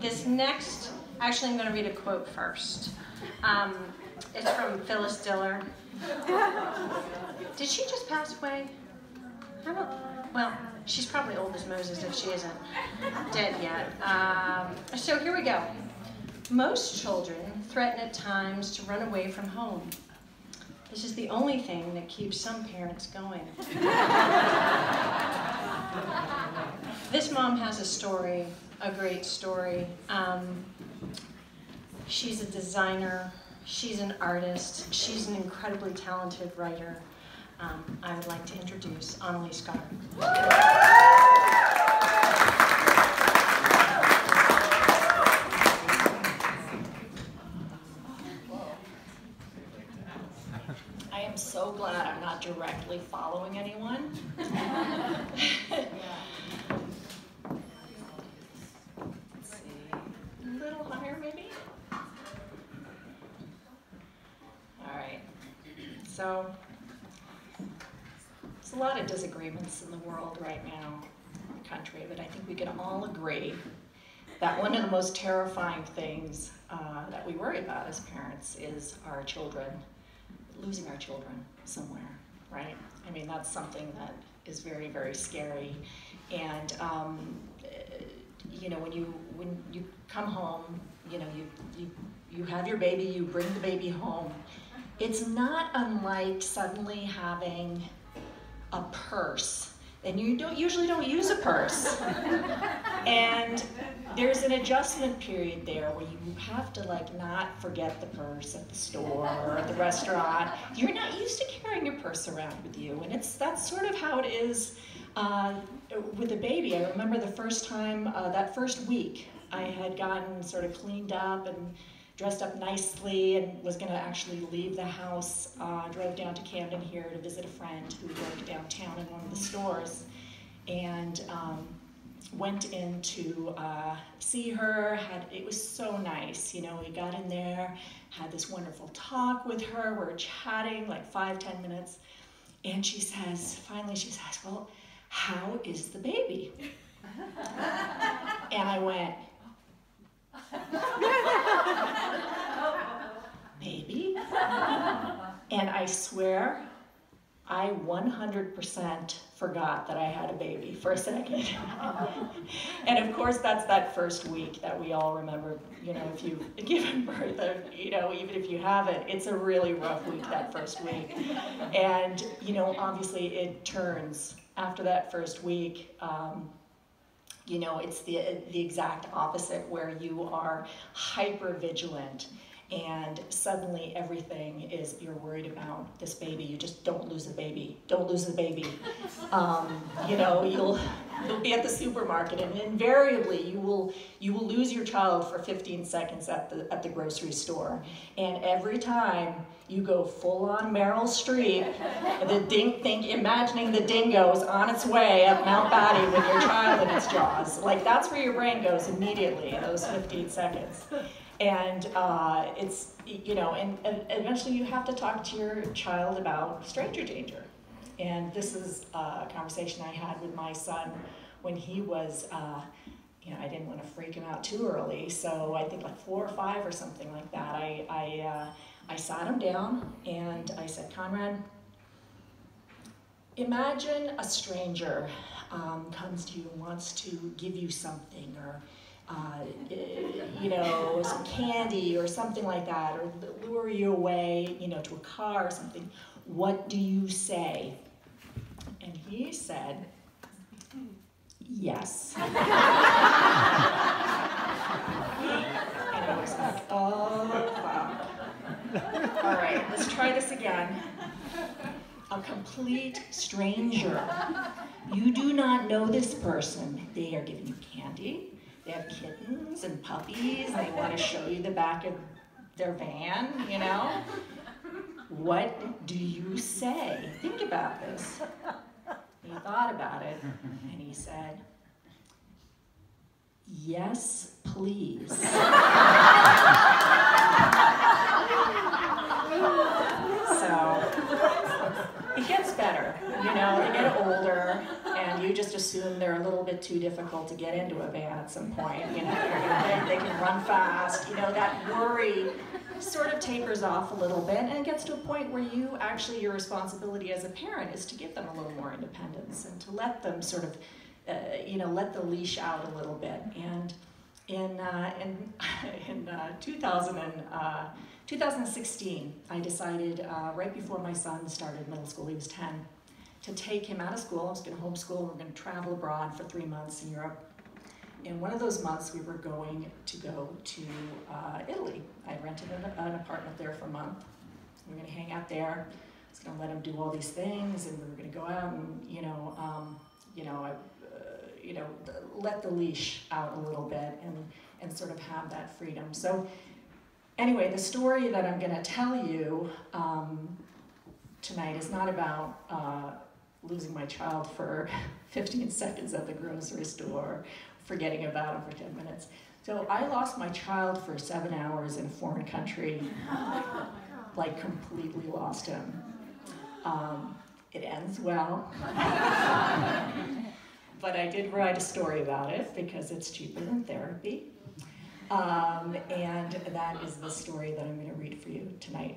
This next, actually I'm going to read a quote first. It's from Phyllis Diller. Did she just pass away? I don't, well, she's probably old as Moses if she isn't dead yet. So here we go. Most children threaten at times to run away from home. This is the only thing that keeps some parents going. This mom has a story, a great story. She's a designer, she's an artist, she's an incredibly talented writer. I would like to introduce Anneli Scott. I am so glad I'm not directly following anyone. Let's see, a little higher maybe? All right, so there's a lot of disagreements in the world right now, in the country, but I think we can all agree that one of the most terrifying things that we worry about as parents is our children, losing our children somewhere, right? I mean, that's something that is very, very scary. And you know, when you come home, you know, you have your baby, you bring the baby home. It's not unlike suddenly having a purse, and you usually don't use a purse. And there's an adjustment period there where you have to like not forget the purse at the store or at the restaurant. You're not used to carrying your purse around with you, and that's sort of how it is with a baby. I remember the first time, that first week, I had gotten sort of cleaned up and dressed up nicely and was going to actually leave the house. Drove down to Camden here to visit a friend who worked downtown in one of the stores, and went in to see her. It was so nice, you know. We got in there, had this wonderful talk with her. We're chatting like 5-10 minutes, and she says, finally she says, well, how is the baby? And I went, baby? And I swear, I 100% forgot that I had a baby for a second. And of course, that's that first week that we all remember, you know, if you've given birth, or, you know, even if you haven't, it's a really rough week, that first week. And, you know, obviously it turns after that first week. You know, it's the exact opposite, where you are hyper vigilant, and suddenly everything is, you're worried about this baby. You just don't lose the baby. Don't lose the baby. You know, you'll be at the supermarket, and invariably you will lose your child for 15 seconds at the grocery store. And every time you go full on Meryl Streep, imagining the dingo is on its way up Mount Batty with your child in its jaws. Like, that's where your brain goes immediately in those 15 seconds. And it's, you know, and eventually you have to talk to your child about stranger danger. And this is a conversation I had with my son when he was, you know, I didn't want to freak him out too early, so I think like 4 or 5 or something like that. I sat him down and I said, Conrad, imagine a stranger comes to you and wants to give you something, or you know, some candy or something like that, or lure you away, you know, to a car or something. What do you say? And he said, yes. And I was like, oh, fuck. All right, let's try this again. A complete stranger. You do not know this person. They are giving you candy. They have kittens and puppies, and they want to show you the back of their van, you know? What do you say? Think about this. He thought about it, and he said, yes, please. So it gets better, you know, they get older, and you just assume they're a little bit too difficult to get into a van at some point. You know, they can run fast. You know, that worry sort of tapers off a little bit, and it gets to a point where your responsibility as a parent is to give them a little more independence and to let them sort of, let the leash out a little bit. And in 2016, I decided right before my son started middle school, he was 10, to take him out of school. I was going to homeschool, and we're going to travel abroad for 3 months in Europe. In one of those months, we were going to go to Italy. I rented an apartment there for a month. We were going to hang out there. I was going to let him do all these things, and we were going to go out and, let the leash out a little bit and sort of have that freedom. So anyway, the story that I'm going to tell you tonight is not about losing my child for 15 seconds at the grocery store, forgetting about him for 10 minutes. So I lost my child for 7 hours in a foreign country, like completely lost him. It ends well. But I did write a story about it because it's cheaper than therapy. And that is the story that I'm going to read for you tonight.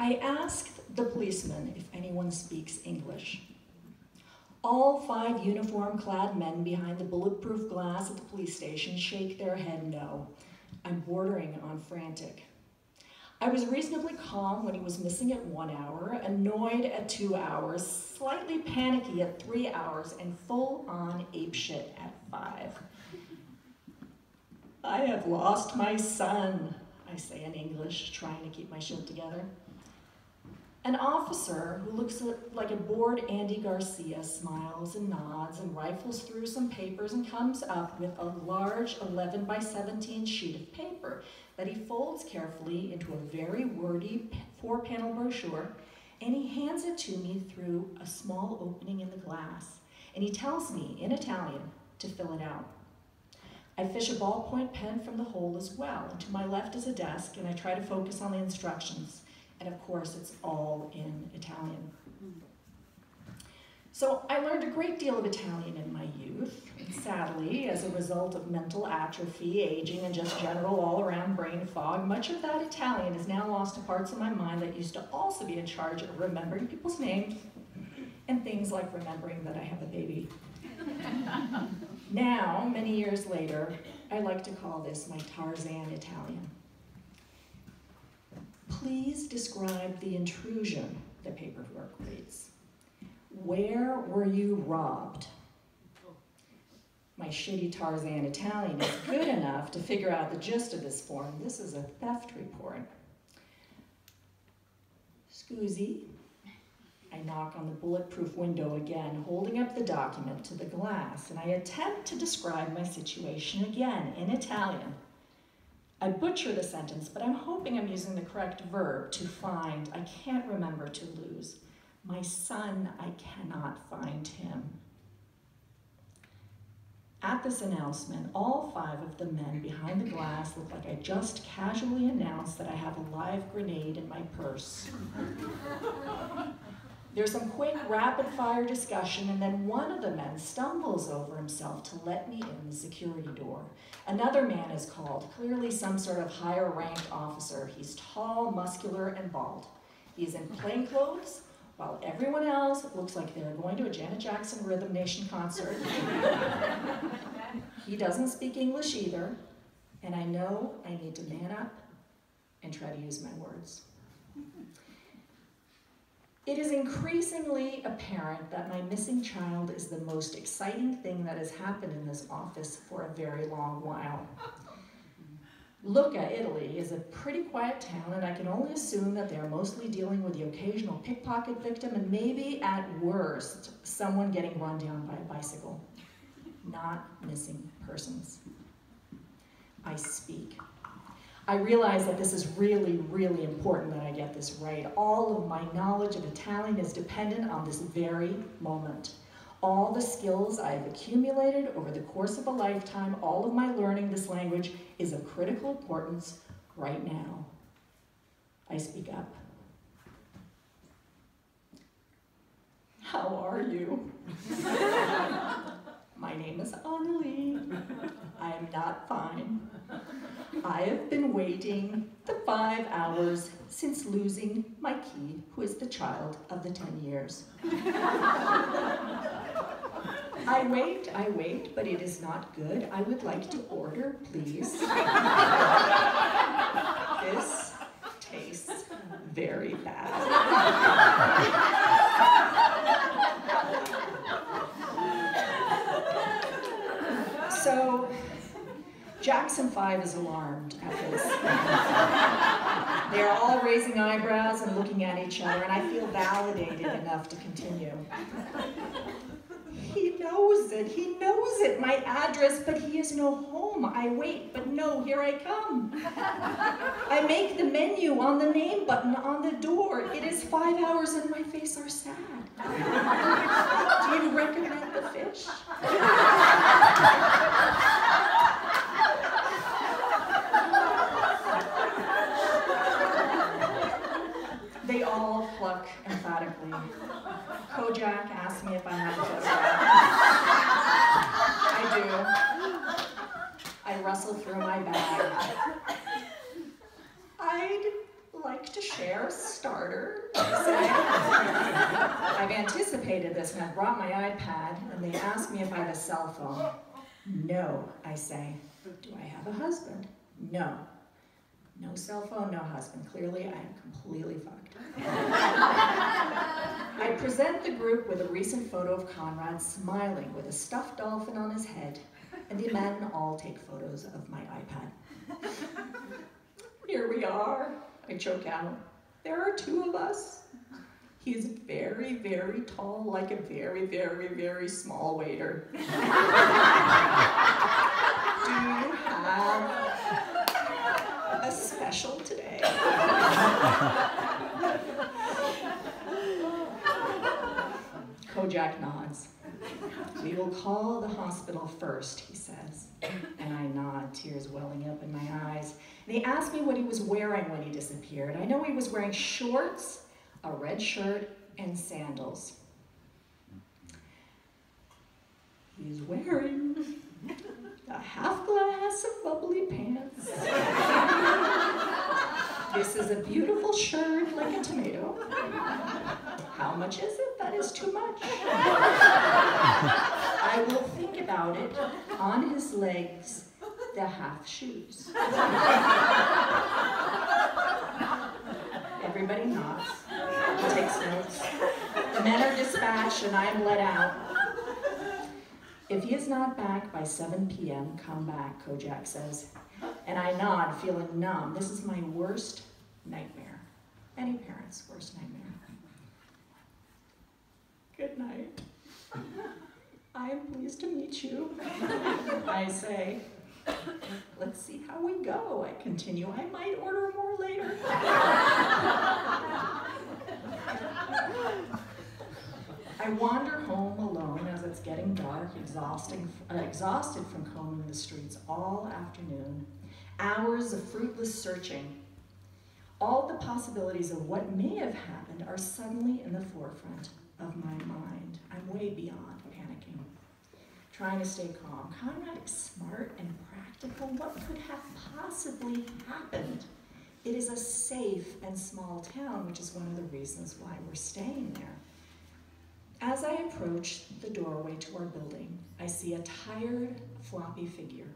I asked the policeman if anyone speaks English. All 5 uniform-clad men behind the bulletproof glass at the police station shake their head no. I'm bordering on frantic. I was reasonably calm when he was missing at 1 hour, annoyed at 2 hours, slightly panicky at 3 hours, and full-on apeshit at 5. I have lost my son, I say in English, trying to keep my shit together. An officer who looks like a bored Andy Garcia smiles and nods and rifles through some papers and comes up with a large 11 by 17 sheet of paper that he folds carefully into a very wordy 4-panel brochure, and he hands it to me through a small opening in the glass, and he tells me in Italian to fill it out. I fish a ballpoint pen from the hole as well, and to my left is a desk, and I try to focus on the instructions. And of course, it's all in Italian. So I learned a great deal of Italian in my youth. Sadly, as a result of mental atrophy, aging, and just general all-around brain fog, much of that Italian is now lost to parts of my mind that used to also be in charge of remembering people's names and things like remembering that I have a baby. Now, many years later, I like to call this my Tarzan Italian. Please describe the intrusion, the paperwork reads. Where were you robbed? My shitty Tarzan Italian is good enough to figure out the gist of this form. This is a theft report. Scusi. I knock on the bulletproof window again, holding up the document to the glass, and I attempt to describe my situation again in Italian. I butcher the sentence, but I'm hoping I'm using the correct verb, to find. I can't remember to lose. My son, I cannot find him. At this announcement, all 5 of the men behind the glass look like I just casually announced that I have a live grenade in my purse. There's some quick rapid-fire discussion, and then one of the men stumbles over himself to let me in the security door. Another man is called, clearly some sort of higher-ranked officer. He's tall, muscular, and bald. He's in plain clothes, while everyone else looks like they're going to a Janet Jackson Rhythm Nation concert. He doesn't speak English either, and I know I need to man up and try to use my words. It is increasingly apparent that my missing child is the most exciting thing that has happened in this office for a very long while. Lucca, Italy, is a pretty quiet town, and I can only assume that they are mostly dealing with the occasional pickpocket victim and maybe, at worst, someone getting run down by a bicycle. Not missing persons. I speak. I realize that this is really, really important that I get this right. All of my knowledge of Italian is dependent on this very moment. All the skills I've accumulated over the course of a lifetime, all of my learning this language is of critical importance right now. I speak up. How are you? My name is Anneli. I am not fine. I have been waiting the 5 hours since losing my key, who is the child of the 10 years. I wait, but it is not good. I would like to order, please. This tastes very bad. So, Jackson 5 is alarmed at this. They're all raising eyebrows and looking at each other, and I feel validated enough to continue. He knows it, my address, but he is no home. I wait, but no, here I come. I make the menu on the name button on the door. It is 5 hours and my face are sad. Do you recommend the fish? They all cluck emphatically. Kojak asked me if I have a photograph. I do. I rustle through my bag. I'd like to share a starter. I've anticipated this and I've brought my iPad and they asked me if I have a cell phone. No, I say. Do I have a husband? No. No cell phone, no husband. Clearly, I am completely fucked. I present the group with a recent photo of Conrad smiling with a stuffed dolphin on his head, and the men all take photos of my iPad. Here we are, I choke out. There are 2 of us. He is very, very tall, like a very, very, very small waiter. Do you have a special today? Kojak nods. We will call the hospital first, he says. And I nod, tears welling up in my eyes. And he asked me what he was wearing when he disappeared. I know he was wearing shorts, a red shirt, and sandals. He's wearing a half glass of bubbly pants. This is a beautiful shirt like a tomato. How much is it? That is too much. I will think about it. On his legs, the half shoes. Everybody nods, takes notes. The men are dispatched and I am let out. If he is not back by 7 p.m., come back, Kojak says. And I nod, feeling numb. This is my worst nightmare. Any parent's worst nightmare. Good night. I am pleased to meet you. I say, let's see how we go. I continue, I might order more later. I wander home alone as it's getting dark, exhausted from combing the streets all afternoon. Hours of fruitless searching. All the possibilities of what may have happened are suddenly in the forefront of my mind. I'm way beyond panicking, trying to stay calm. Conrad is smart and practical. What could have possibly happened? It is a safe and small town, which is one of the reasons why we're staying there. As I approach the doorway to our building, I see a tired, floppy figure.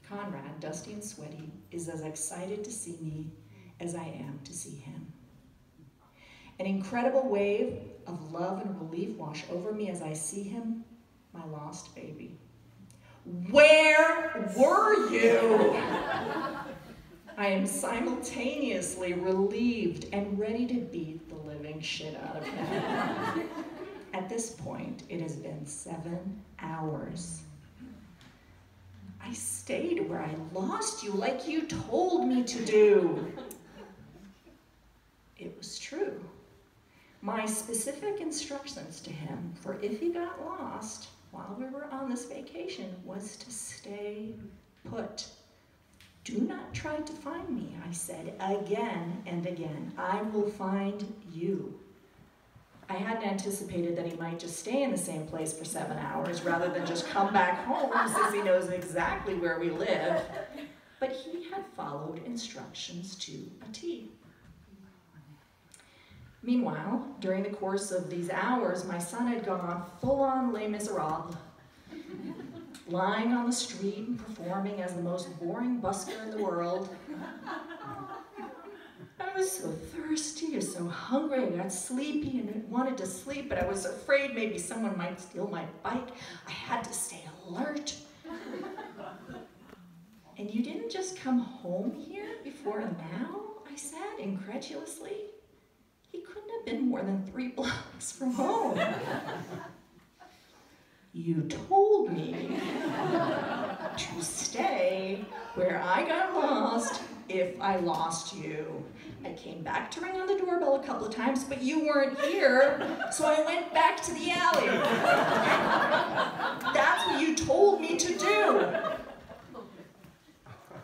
Conrad, dusty and sweaty, is as excited to see me as I am to see him. An incredible wave of love and relief wash over me as I see him, my lost baby. Where were you? I am simultaneously relieved and ready to beat the living shit out of him. At this point, it has been 7 hours. I stayed where I lost you like you told me to do. It was true. My specific instructions to him for if he got lost while we were on this vacation was to stay put. "Do not try to find me," I said again and again. "I will find you." I hadn't anticipated that he might just stay in the same place for 7 hours rather than just come back home since he knows exactly where we live. But he had followed instructions to a T. Meanwhile, during the course of these hours, my son had gone full-on Les Miserables, lying on the street and performing as the most boring busker in the world. I was so thirsty or so hungry, I got sleepy and wanted to sleep, but I was afraid maybe someone might steal my bike. I had to stay alert. "And you didn't just come home here before now?" I said incredulously. He couldn't have been more than 3 blocks from home. "You told me to stay where I got lost if I lost you. I came back to ring on the doorbell a couple of times, but you weren't here, so I went back to the alley. That's what you told me to do."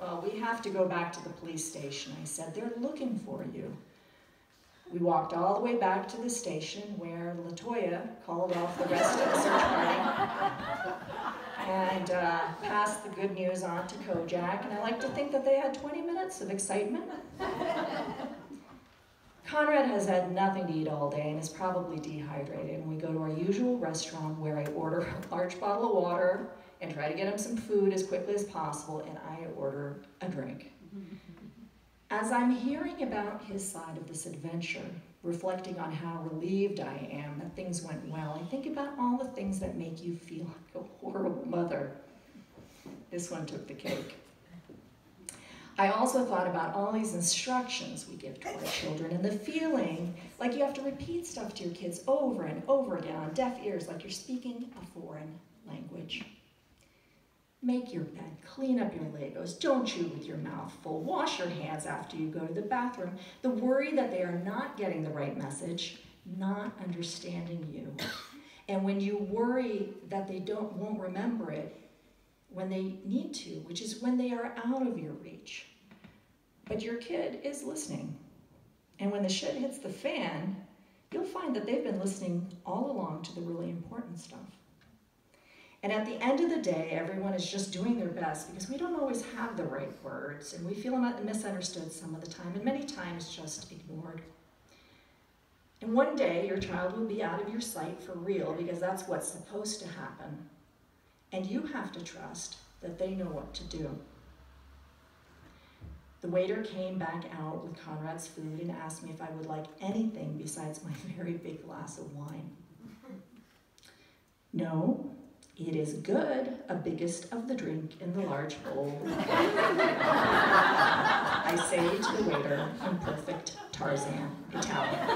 "Well, we have to go back to the police station," I said. "They're looking for you." We walked all the way back to the station where LaToya called off the rest of the search party and passed the good news on to Kojak, and I like to think that they had 20 minutes of excitement. Conrad has had nothing to eat all day and is probably dehydrated, and we go to our usual restaurant where I order a large bottle of water and try to get him some food as quickly as possible, and I order a drink. As I'm hearing about his side of this adventure, reflecting on how relieved I am that things went well, I think about all the things that make you feel like a horrible mother. This one took the cake. I also thought about all these instructions we give to our children and the feeling like you have to repeat stuff to your kids over and over again on deaf ears, like you're speaking a foreign language. Make your bed, clean up your Legos, don't chew with your mouth full, wash your hands after you go to the bathroom. The worry that they are not getting the right message, not understanding you. And when you worry that they won't remember it when they need to, which is when they are out of your reach. But your kid is listening. And when the shit hits the fan, you'll find that they've been listening all along to the really important stuff. And at the end of the day, everyone is just doing their best because we don't always have the right words and we feel misunderstood some of the time and many times just ignored. And one day your child will be out of your sight for real because that's what's supposed to happen. And you have to trust that they know what to do. The waiter came back out with Conrad's food and asked me if I would like anything besides my very big glass of wine. "No. It is good, a biggest of the drink in the large bowl," I say to the waiter in perfect Tarzan Italian.